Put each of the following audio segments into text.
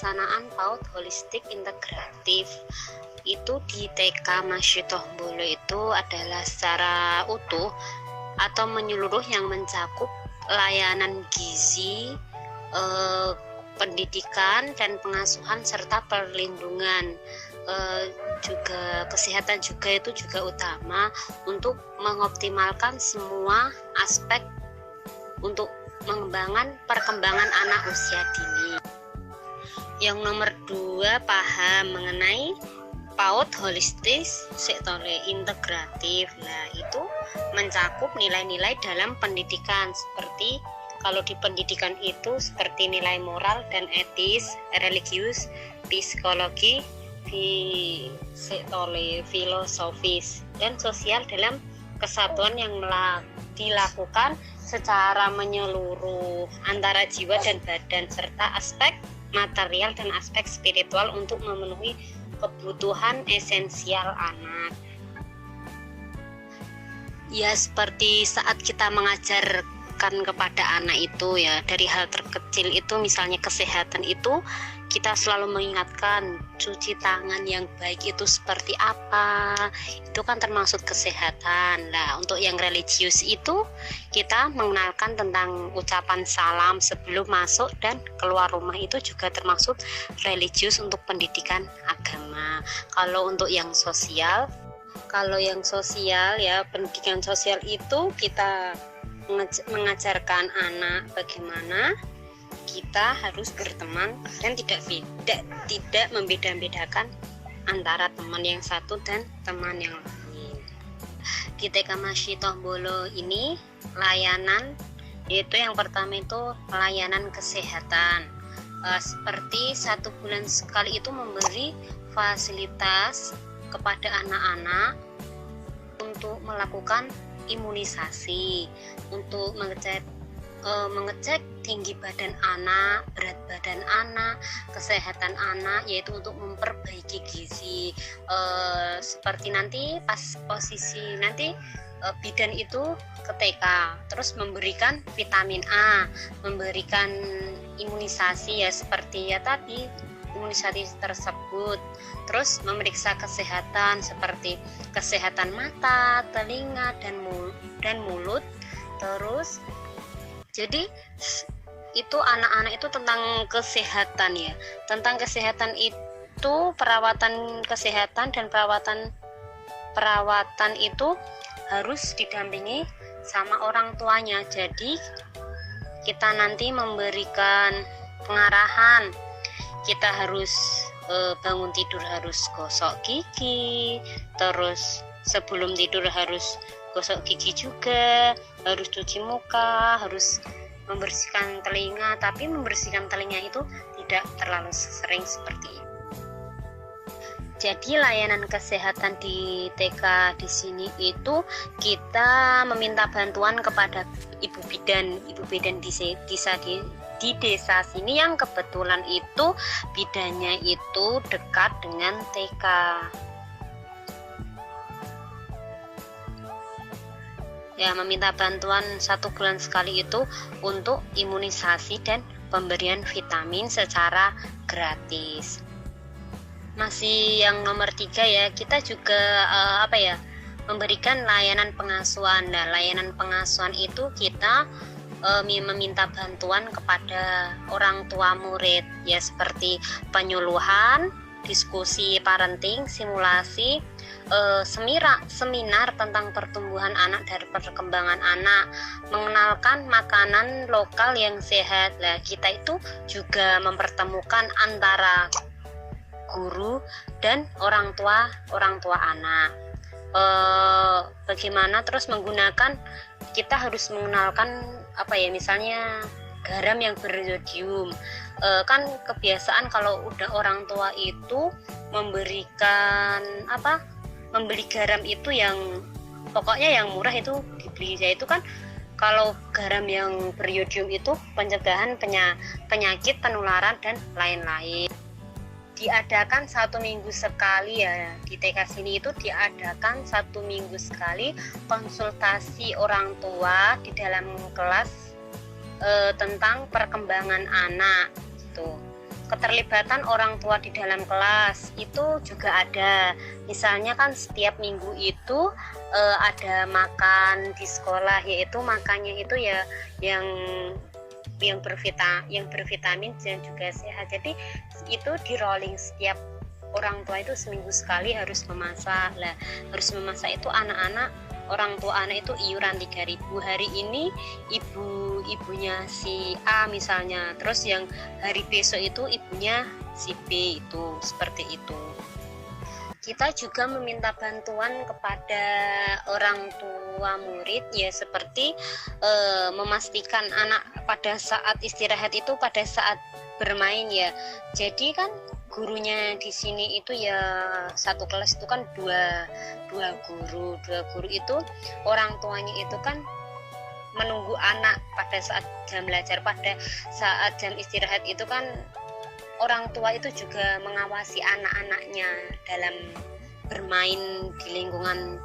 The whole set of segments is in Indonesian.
pelaksanaan PAUD holistik integratif itu di TK Masjid Tohbolo itu adalah secara utuh atau menyeluruh yang mencakup layanan gizi, pendidikan dan pengasuhan serta perlindungan. Juga kesehatan juga itu juga utama untuk mengoptimalkan semua aspek untuk perkembangan anak usia dini. Yang nomor 2, paham mengenai PAUD holistis sektore integratif. Nah, itu mencakup nilai-nilai dalam pendidikan, seperti kalau di pendidikan itu seperti nilai moral dan etis, religius, psikologi, sektore filosofis dan sosial dalam kesatuan yang dilakukan secara menyeluruh antara jiwa dan badan, serta aspek material dan aspek spiritual untuk memenuhi kebutuhan esensial anak. Ya, seperti saat kita mengajarkan kepada anak itu ya, dari hal terkecil itu misalnya kesehatan itu kita selalu mengingatkan cuci tangan yang baik itu seperti apa, itu kan termasuk kesehatan. Nah, untuk yang religius itu kita mengenalkan tentang ucapan salam sebelum masuk dan keluar rumah, itu juga termasuk religius untuk pendidikan agama. Kalau untuk yang sosial ya, pendidikan sosial itu kita mengajarkan anak bagaimana kita harus berteman dan tidak membeda-bedakan antara teman yang satu dan teman yang lain. Di TK Masjid Tohbolo ini layanan, yaitu yang pertama itu pelayanan kesehatan, seperti 1 bulan sekali itu memberi fasilitas kepada anak-anak untuk melakukan imunisasi, untuk mengecek tinggi badan anak, berat badan anak, kesehatan anak, yaitu untuk memperbaiki gizi. Seperti nanti pas posisi nanti bidan itu ke TK, terus memberikan vitamin A, memberikan imunisasi ya seperti ya tadi imunisasi tersebut, terus memeriksa kesehatan seperti kesehatan mata, telinga dan mulut. Terus jadi itu anak-anak itu tentang kesehatan ya, tentang kesehatan itu perawatan kesehatan dan perawatan itu harus didampingi sama orang tuanya. Jadi kita nanti memberikan pengarahan, kita harus bangun tidur harus gosok gigi, terus sebelum tidur harus gosok gigi juga, harus cuci muka, harus membersihkan telinga, tapi membersihkan telinga itu tidak terlalu sering seperti itu. Jadi layanan kesehatan di TK di sini itu kita meminta bantuan kepada ibu bidan di desa sini yang kebetulan itu bidannya itu dekat dengan TK. Ya, meminta bantuan 1 bulan sekali itu untuk imunisasi dan pemberian vitamin secara gratis. Masih yang nomor 3 ya, kita juga memberikan layanan pengasuhan. Nah, layanan pengasuhan itu kita meminta bantuan kepada orang tua murid ya, seperti penyuluhan, diskusi parenting, simulasi, seminar tentang pertumbuhan anak dan perkembangan anak, mengenalkan makanan lokal yang sehat. Nah, kita itu juga mempertemukan antara guru dan orang tua anak. Bagaimana terus menggunakan, kita harus mengenalkan misalnya garam yang beryodium. Kan kebiasaan kalau udah orang tua itu membeli garam itu yang pokoknya yang murah itu dibeli. Itu kan kalau garam yang beryodium itu pencegahan penyakit penularan dan lain-lain. Diadakan 1 minggu sekali ya, di TK sini itu diadakan 1 minggu sekali konsultasi orang tua di dalam kelas tentang perkembangan anak. Tuh. keterlibatan orang tua di dalam kelas itu juga ada. Misalnya kan setiap minggu itu ada makan di sekolah, yaitu makannya itu ya yang bervitamin dan juga sehat. Jadi itu di rolling, setiap orang tua itu seminggu sekali harus memasak. Lah, harus memasak itu orang tua anak itu iuran 3.000. Hari ini ibunya si A misalnya, terus yang hari besok itu ibunya si B, itu seperti itu. Kita juga meminta bantuan kepada orang tua murid, ya seperti memastikan anak pada saat istirahat itu pada saat bermain ya. Jadi kan gurunya di sini itu ya satu kelas itu kan dua guru itu orang tuanya itu kan menunggu anak pada saat jam belajar, pada saat jam istirahat itu kan orang tua itu juga mengawasi anak-anaknya dalam bermain di lingkungan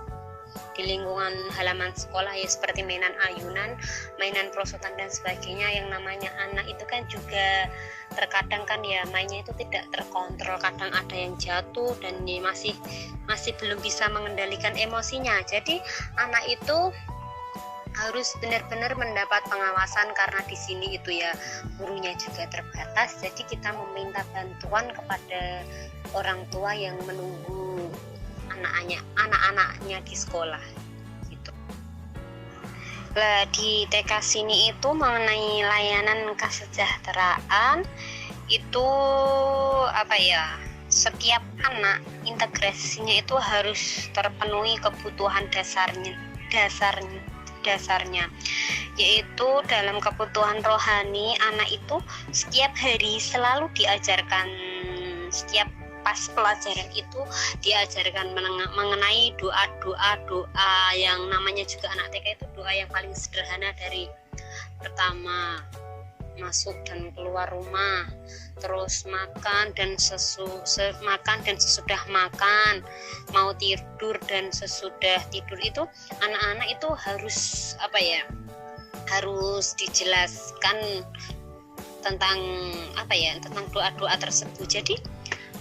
halaman sekolah ya, seperti mainan ayunan, mainan prosotan dan sebagainya. Yang namanya anak itu kan juga terkadang kan ya mainnya itu tidak terkontrol, kadang ada yang jatuh dan masih belum bisa mengendalikan emosinya. Jadi anak itu harus benar-benar mendapat pengawasan, karena di sini itu ya gurunya juga terbatas. Jadi kita meminta bantuan kepada orang tua yang menunggu anak-anaknya di sekolah gitu. Lah di TK sini itu mengenai layanan kesejahteraan itu apa ya, setiap anak integrasinya itu harus terpenuhi kebutuhan dasarnya, yaitu dalam kebutuhan rohani. Anak itu setiap hari selalu diajarkan, setiap pas pelajaran itu diajarkan mengenai doa yang namanya juga anak TK itu doa yang paling sederhana, dari pertama masuk dan keluar rumah, terus makan dan sesudah makan, mau tidur dan sesudah tidur. Itu anak-anak itu harus harus dijelaskan tentang tentang doa-doa tersebut. Jadi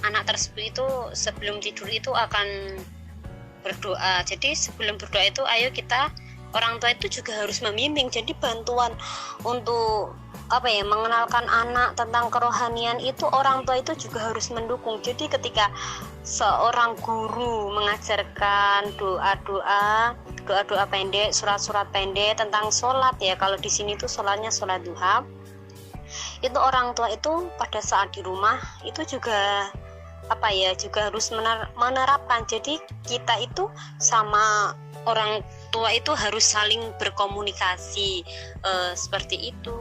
anak tersebut itu sebelum tidur itu akan berdoa. Jadi sebelum berdoa itu ayo kita orang tua itu juga harus membimbing. Jadi bantuan untuk mengenalkan anak tentang kerohanian itu orang tua itu juga harus mendukung. Jadi ketika seorang guru mengajarkan doa-doa pendek, surat-surat pendek tentang sholat ya, kalau di sini tuh sholatnya sholat duha, itu orang tua itu pada saat di rumah itu juga juga harus menerapkan. Jadi kita itu sama orang tua itu harus saling berkomunikasi seperti itu.